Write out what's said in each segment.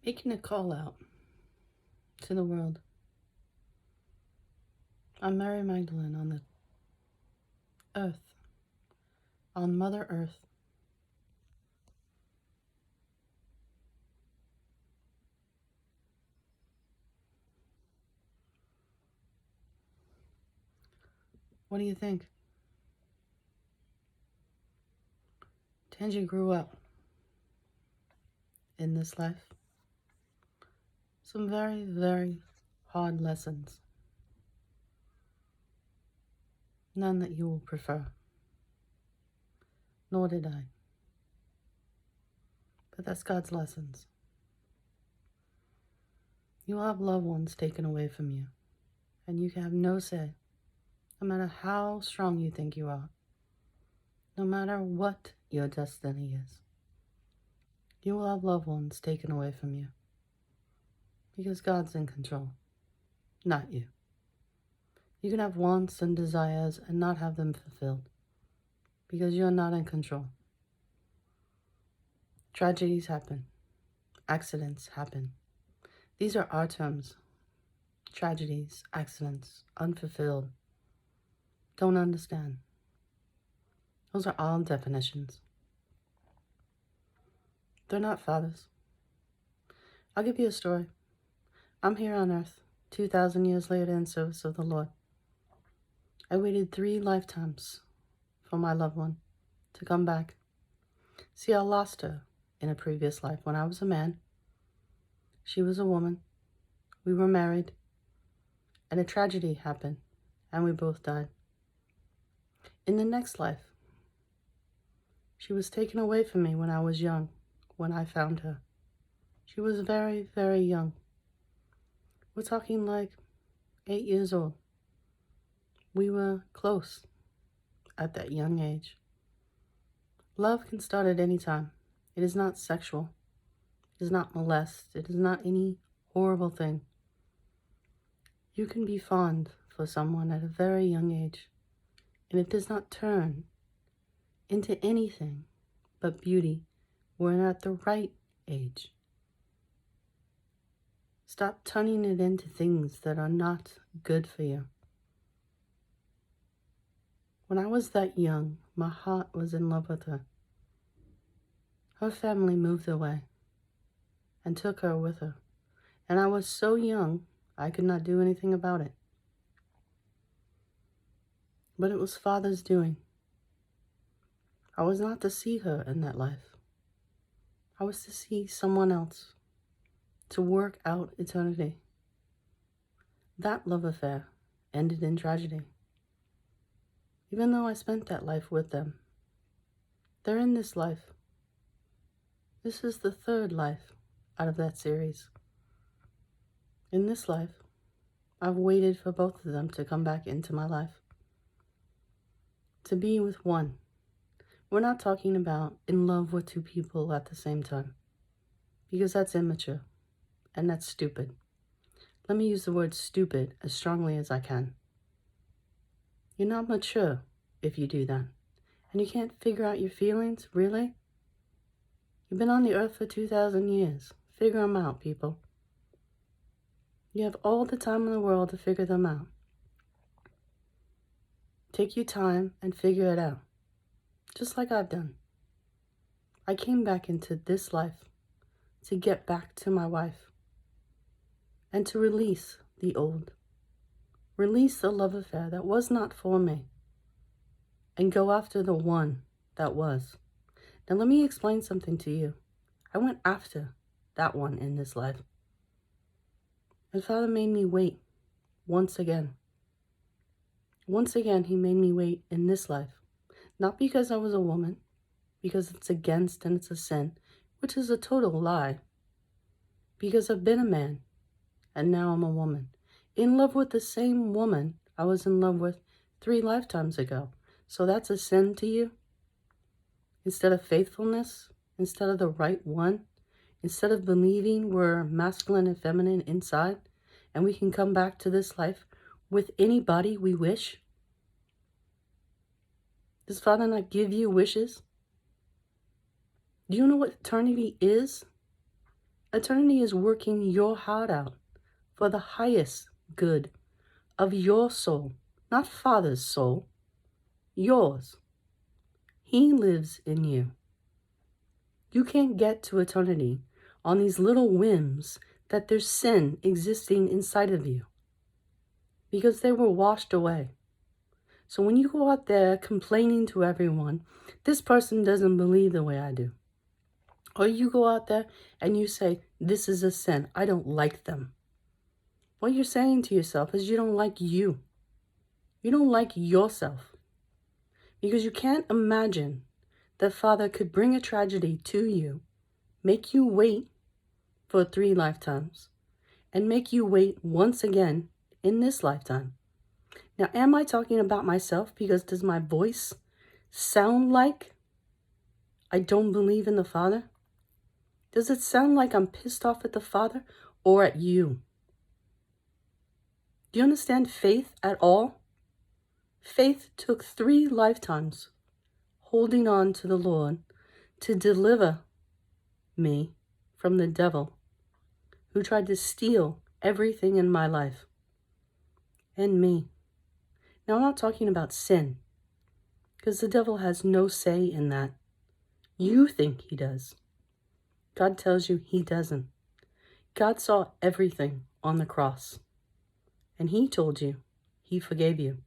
Making a call out to the world. I'm Mary Magdalene on the earth, on Mother Earth. What do you think? Tangi grew up in this life. Some very, very hard lessons. None that you will prefer. Nor did I. But that's God's lessons. You will have loved ones taken away from you. And you can have no say, no matter how strong you think you are. No matter what your destiny is. You will have loved ones taken away from you. Because God's in control, not you. You can have wants and desires and not have them fulfilled because you're not in control. Tragedies happen. Accidents happen. These are our terms. Tragedies, accidents, unfulfilled. Don't understand. Those are all definitions. They're not fathers. I'll give you a story. I'm here on earth, 2,000 years later in service of the Lord. I waited 3 lifetimes for my loved one to come back. See, I lost her in a previous life when I was a man. She was a woman. We were married. And a tragedy happened, and we both died. In the next life, she was taken away from me when I was young, when I found her. She was very, very young. We're talking like 8 years old. We were close at that young age. Love can start at any time. It is not sexual. It is not molest. It is not any horrible thing. You can be fond for someone at a very young age, and it does not turn into anything but beauty when at the right age. Stop turning it into things that are not good for you. When I was that young, my heart was in love with her. Her family moved away and took her with her. And I was so young, I could not do anything about it. But it was Father's doing. I was not to see her in that life. I was to see someone else, to work out eternity. That love affair ended in tragedy. Even though I spent that life with them, they're in this life. This is the 3rd life out of that series. In this life, I've waited for both of them to come back into my life. To be with one. We're not talking about in love with 2 people at the same time, because that's immature and that's stupid. Let me use the word stupid as strongly as I can. You're not mature if you do that. And you can't figure out your feelings, really? You've been on the earth for 2,000 years. Figure them out, people. You have all the time in the world to figure them out. Take your time and figure it out. Just like I've done. I came back into this life to get back to my wife and to release the old. Release the love affair that was not for me and go after the one that was. Now let me explain something to you. I went after that one in this life. And Father made me wait once again. Once again, he made me wait in this life. Not because I was a woman, because it's against and it's a sin, which is a total lie. Because I've been a man, and now I'm a woman. In love with the same woman I was in love with 3 lifetimes ago. So that's a sin to you? Instead of faithfulness? Instead of the right one? Instead of believing we're masculine and feminine inside, and we can come back to this life with anybody we wish? Does Father not give you wishes? Do you know what eternity is? Eternity is working your heart out for the highest good of your soul, not Father's soul, yours. He lives in you. You can't get to eternity on these little whims that there's sin existing inside of you because they were washed away. So when you go out there complaining to everyone, this person doesn't believe the way I do. Or you go out there and you say, this is a sin. I don't like them. What you're saying to yourself is you don't like you. You don't like yourself. Because you can't imagine that Father could bring a tragedy to you, make you wait for 3 lifetimes, and make you wait once again in this lifetime. Now, am I talking about myself because does my voice sound like I don't believe in the Father? Does it sound like I'm pissed off at the Father or at you? Do you understand faith at all? Faith took 3 lifetimes holding on to the Lord to deliver me from the devil who tried to steal everything in my life and me. Now, I'm not talking about sin, because the devil has no say in that. You think he does. God tells you he doesn't. God saw everything on the cross, and he told you he forgave you.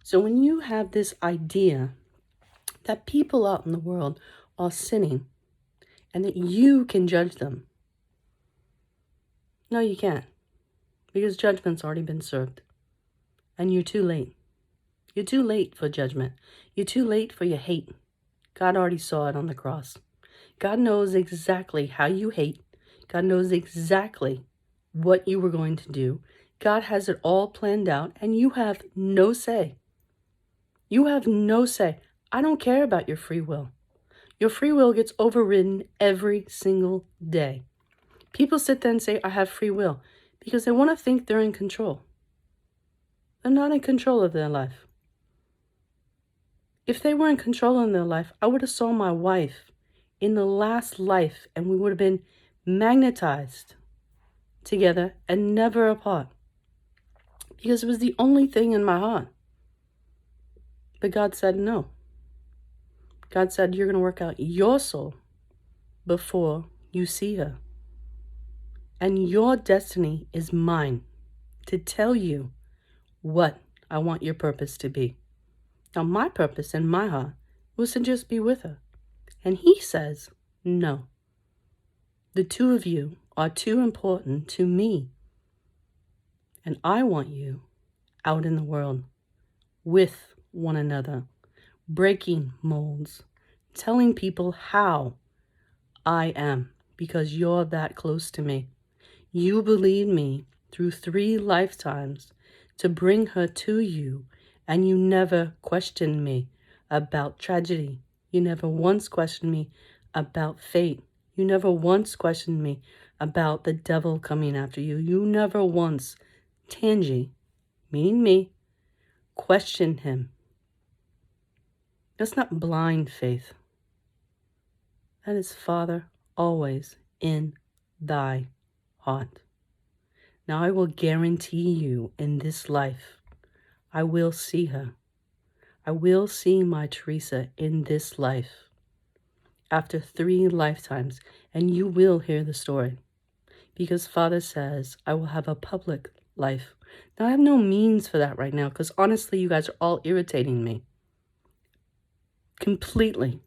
So when you have this idea that people out in the world are sinning and that you can judge them, no, you can't, because judgment's already been served, and you're too late. You're too late for judgment. You're too late for your hate. God already saw it on the cross. God knows exactly how you hate. God knows exactly what you were going to do. God has it all planned out, and you have no say. You have no say. I don't care about your free will. Your free will gets overridden every single day. People sit there and say, I have free will, because they want to think they're in control. They're not in control of their life. If they were in control in their life, I would have saw my wife in the last life and we would have been magnetized together and never apart. Because it was the only thing in my heart. But God said no. God said, you're going to work out your soul before you see her. And your destiny is mine to tell you what I want your purpose to be. Now, my purpose in my heart was to just be with her. And he says, no. The 2 of you are too important to me. And I want you out in the world with one another, breaking molds, telling people how I am, because you're that close to me. You believed me through 3 lifetimes to bring her to you, and you never questioned me about tragedy. You never once questioned me about fate. You never once questioned me about the devil coming after you. You never once, Tangi, meaning me, questioned him. That's not blind faith. That is, Father, always in thy heart. Now I will guarantee you in this life, I will see her. I will see my Teresa in this life after 3 lifetimes, and you will hear the story. Because Father says, I will have a public life. Now I have no means for that right now, because honestly, you guys are all irritating me. Completely.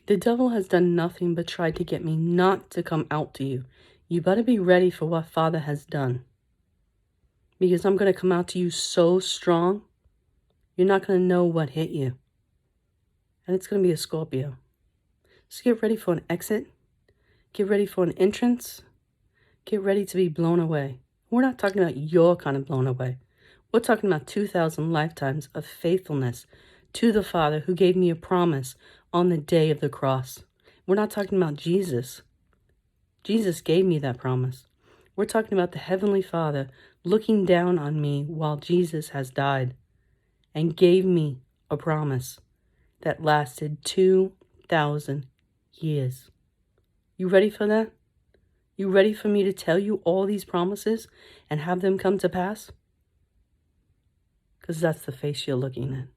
The devil has done nothing but try to get me not to come out to you. You better be ready for what Father has done. Because I'm going to come out to you so strong, you're not going to know what hit you. And it's going to be a Scorpio. So get ready for an exit. Get ready for an entrance. Get ready to be blown away. We're not talking about your kind of blown away. We're talking about 2,000 lifetimes of faithfulness to the Father who gave me a promise on the day of the cross. We're not talking about Jesus. Jesus gave me that promise. We're talking about the Heavenly Father looking down on me while Jesus has died and gave me a promise that lasted 2,000 years. You ready for that? You ready for me to tell you all these promises and have them come to pass? Because that's the face you're looking at.